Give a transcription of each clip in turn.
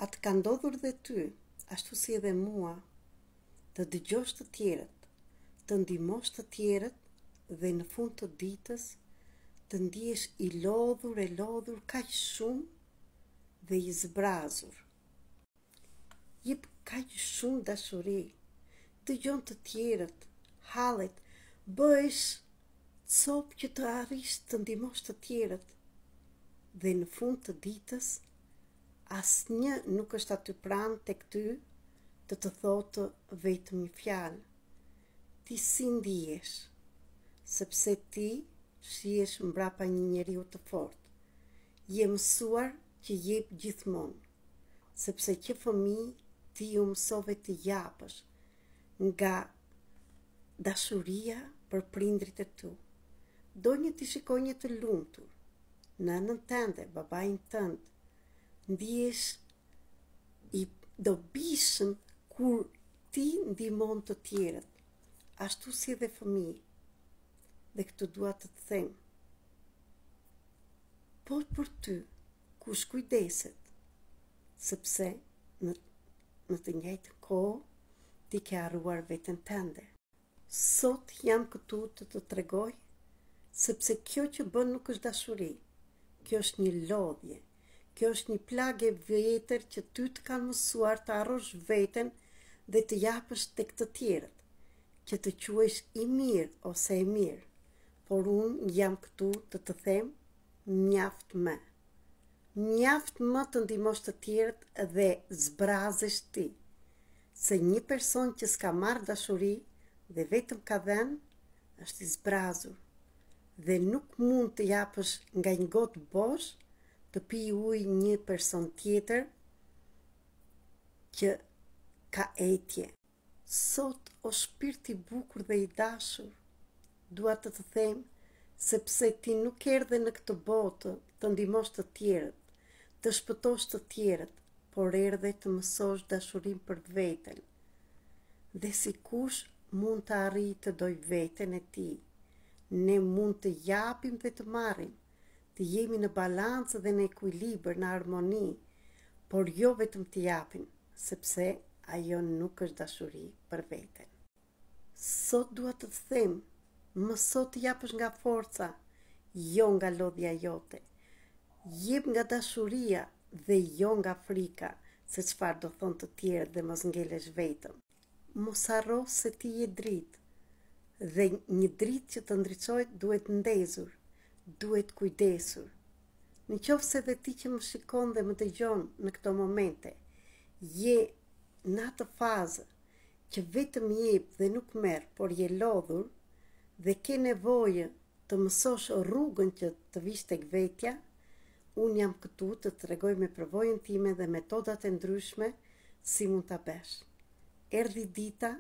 Atë ka ndodhur dhe ty, ashtu si edhe mua, të dëgjosh të tjerët, të ndihmosh të tjerët dhe në fund të ditës të ndihesh i lodhur kaq shumë dhe i zbrazur. Jep kaq shumë dashuri, dëgjon të tjerët, hallet, bëhesh copë që të arrish të ndihmosh të tjerët dhe në fund të ditës asnjë nuk është aty pranë tek ty të thotë vetëm një fjalë. Ti si ndihesh, sepse ti shihesh mbrapa një njeriu të fortë. Je mësuar që jep gjithmonë, sepse që fëmijë ti u mësove të japësh nga dashuria për prindrit e tu. Donjë ti shikoj një të lumtur, nënën tënde, babain tënd, ndihesh i dobishëm kur ti ndihmon të tjerët, ashtu si edhe fëmijë. Dhe këtë dua të të them. Por për ty, kush kujdeset, sepse në të njëjtën kohë ti ke harruar veten tënde. Sot jam këtu të tregoj, sepse kjo që bën nuk është dashuri. Kjo është një lodhje. Kjo është një plagë e vjetër që ty të kanë mësuar të harrosh veten dhe të japësh tek të tjerët, që të quhesh i mirë ose e mirë. Por unë jam këtu të të them, mjaft më. Mjaft më të ndihmosh të tjerët dhe zbrazesh ti. Se një person që s'ka marrë dashuri dhe vetëm ka dhënë, është i zbrazur. Dhe nuk mund të japësh nga një gotë bosh të pi ujë një person tjetër që ka etje. Sot o shpirt i bukur dhe i dashur, dua të të them, sepse ti nuk erdhe në këtë botë të ndihmosh të tjerët, të shpëtosh të tjerët, por erdhe të mësosh dashurin për veten. Dhe si kush mund të arrijë të doj veten e tij, ne mund të japim dhe të marrim, të jemi në balancë dhe në ekuilibër, në harmoni, por jo vetëm të japim, sepse ajo nuk është dashuri për veten. Sot dua të të them, mëso të japësh nga forca, jo nga lodhja jote. Jep nga dashuria dhe jo nga frika, se çfarë do thonë të tjerët dhe mos ngelesh vetëm. Mos harro se ti je dritë, dhe një dritë që të ndriçohet duhet ndezur, duhet kujdesur. Në qoftë se dhe ti që më shikon dhe më dëgjon në këto momente, je në atë fazë që vetëm jep dhe nuk merr, por je lodhur dhe ke nevojë të mësosh rrugën që të vish tek vetja, unë jam këtu të tregoj me përvojën time dhe metodat e ndryshme si mund ta bësh. Erdhi dita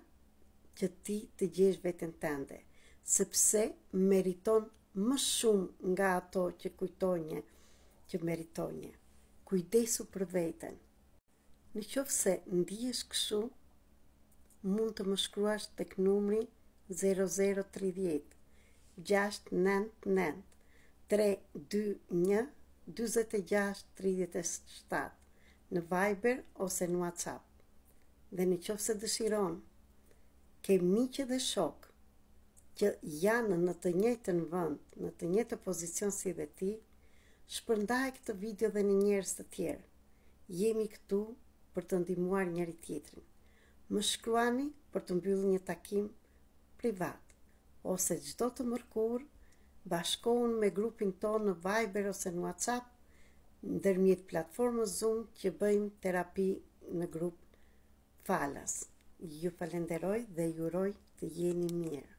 që ti të gjesh veten tënde, sepse meriton më shumë nga ato që kujtonje që meritonje. Kujdesu për veten. Në qoftë se ndihesh kështu, mund të më shkruash tek numri 0030 699 321 46 37 në Viber ose në WhatsApp. Dhe në qoftë se dëshiron, ke miqë dhe shok që janë në të njëjtën vend, në të njëjtën pozicion si dhe ti, shpërndaj këtë video dhe në njerëz të tjerë. Jemi këtu për të ndihmuar njëri tjetrin. Më shkruani për të mbyllur një takim privat, ose çdo të mërkurë bashkohen me grupin tonë në Viber ose në WhatsApp, ndërmjet platformës Zoom që bëjmë terapi në grup falas. Ju falenderoj dhe ju uroj të jeni mirë.